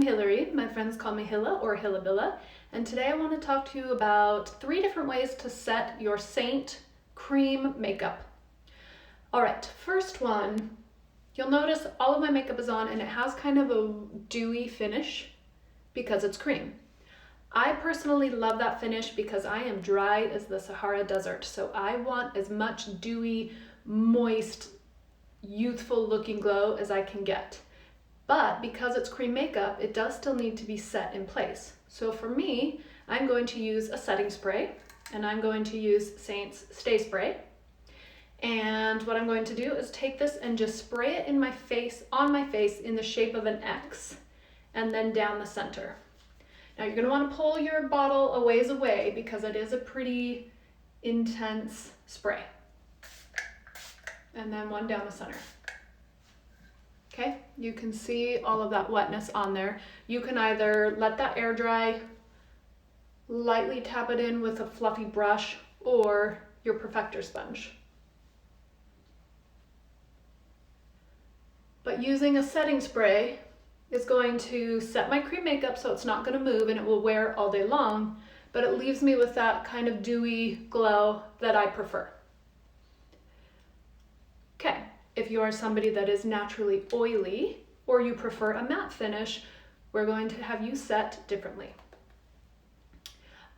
Hillary. My friends call me Hilla or Hillabilla, and today I want to talk to you about 3 different ways to set your Saint cream makeup. Alright, first one, you'll notice all of my makeup is on and it has kind of a dewy finish because it's cream. I personally love that finish because I am dry as the Sahara Desert, so I want as much dewy, moist, youthful looking glow as I can get. But because it's cream makeup, it does still need to be set in place. So for me, I'm going to use a setting spray, and I'm going to use Saint's Stay Spray. And what I'm going to do is take this and just spray it in my face, on my face, in the shape of an X, and then down the center. Now you're going to want to pull your bottle a ways away because it is a pretty intense spray. And then one down the center. Okay, you can see all of that wetness on there. You can either let that air dry, lightly tap it in with a fluffy brush, or your perfector sponge. But using a setting spray is going to set my cream makeup so it's not going to move and it will wear all day long, but it leaves me with that kind of dewy glow that I prefer. Okay. If you are somebody that is naturally oily or you prefer a matte finish, we're going to have you set differently.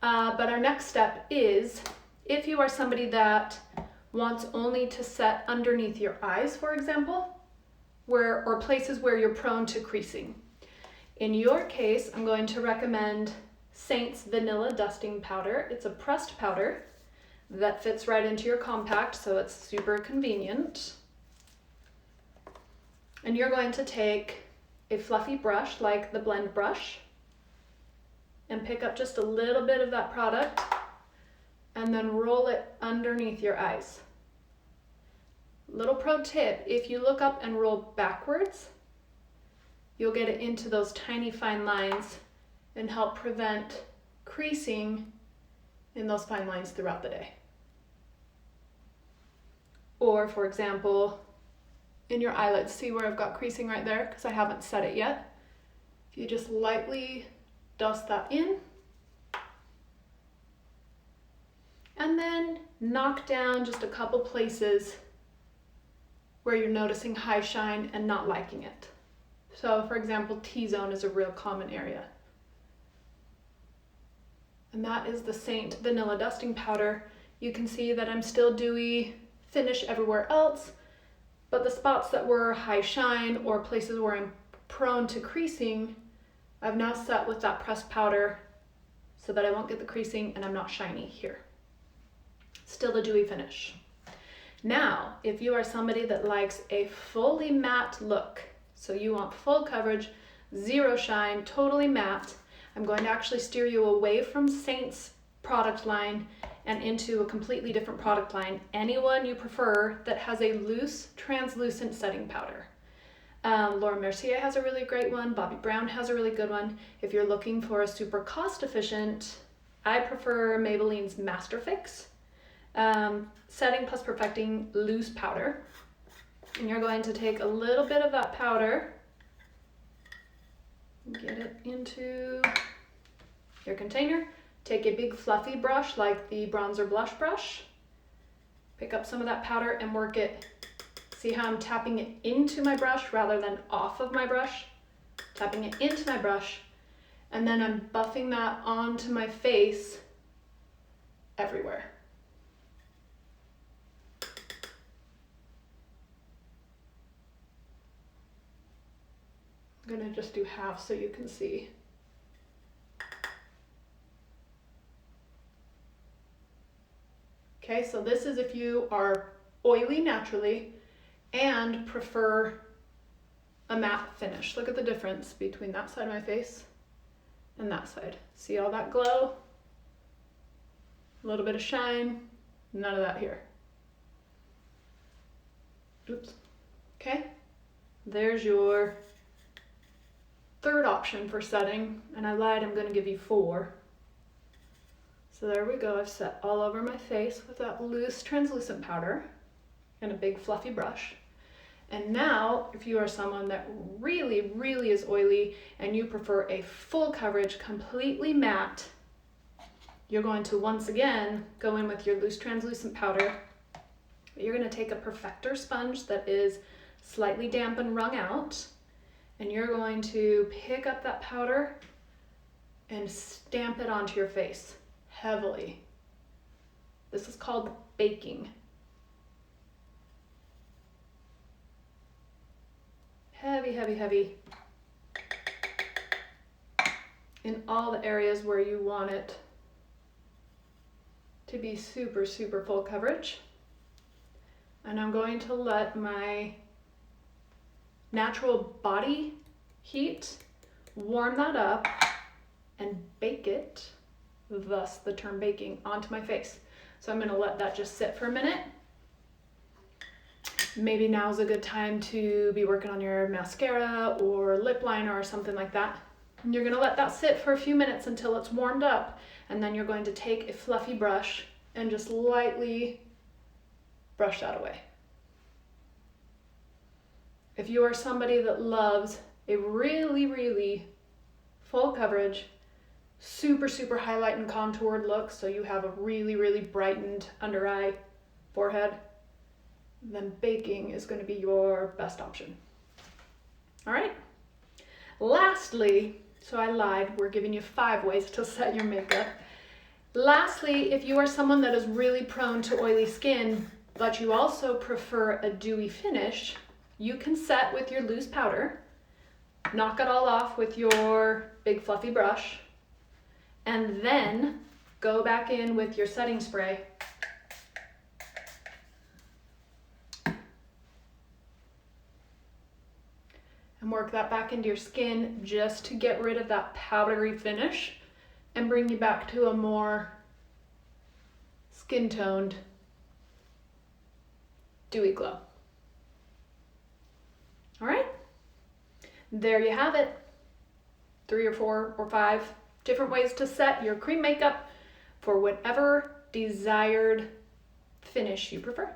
But our next step is, if you are somebody that wants only to set underneath your eyes, for example, or places where you're prone to creasing. In your case, I'm going to recommend Saint's Vanilla Dusting Powder. It's a pressed powder that fits right into your compact, so it's super convenient. And you're going to take a fluffy brush like the blend brush and pick up just a little bit of that product and then roll it underneath your eyes. Little pro tip, if you look up and roll backwards, you'll get it into those tiny fine lines and help prevent creasing in those fine lines throughout the day. Or for example, in your eyelids, see where I've got creasing right there because I haven't set it yet. If you just lightly dust that in and then knock down just a couple places where you're noticing high shine and not liking it. So for example, T-zone is a real common area. And that is the Saint Vanilla Dusting Powder. You can see that I'm still dewy finish everywhere else, but the spots that were high shine or places where I'm prone to creasing, I've now set with that pressed powder so that I won't get the creasing and I'm not shiny here. Still a dewy finish. Now, if you are somebody that likes a fully matte look, so you want full coverage, zero shine, totally matte, I'm going to actually steer you away from Saint's product line and into a completely different product line, anyone you prefer that has a loose, translucent setting powder. Laura Mercier has a really great one, Bobbi Brown has a really good one. If you're looking for a super cost efficient, I prefer Maybelline's Master Fix, setting plus perfecting loose powder. And you're going to take a little bit of that powder, get it into your container. Take a big fluffy brush like the bronzer blush brush, pick up some of that powder and work it. See how I'm tapping it into my brush rather than off of my brush? Tapping it into my brush, and then I'm buffing that onto my face everywhere. I'm gonna just do half so you can see. Okay, so this is if you are oily naturally and prefer a matte finish. Look at the difference between that side of my face and that side. See all that glow? A little bit of shine, none of that here. Oops. Okay, there's your third option for setting, and I lied, I'm going to give you 4. So there we go, I've set all over my face with that loose translucent powder and a big fluffy brush. And now, if you are someone that really, really is oily and you prefer a full coverage, completely matte, you're going to once again go in with your loose translucent powder. You're going to take a Perfector sponge that is slightly damp and wrung out, and you're going to pick up that powder and stamp it onto your face heavily. This is called baking. Heavy, heavy, heavy. In all the areas where you want it to be super, super full coverage. And I'm going to let my natural body heat warm that up and bake it, thus the term baking, onto my face. So I'm going to let that just sit for a minute. Maybe now's a good time to be working on your mascara or lip liner or something like that. And you're going to let that sit for a few minutes until it's warmed up, and then you're going to take a fluffy brush and just lightly brush that away. If you are somebody that loves a really, really full coverage, super, super highlight and contoured look, so you have a really, really brightened under eye, forehead, then baking is going to be your best option. All right. Lastly, so I lied, we're giving you 5 ways to set your makeup. Lastly, if you are someone that is really prone to oily skin, but you also prefer a dewy finish, you can set with your loose powder, knock it all off with your big fluffy brush, and then go back in with your setting spray and work that back into your skin just to get rid of that powdery finish and bring you back to a more skin-toned, dewy glow. All right, there you have it. 3 or 4 or 5 different ways to set your cream makeup for whatever desired finish you prefer.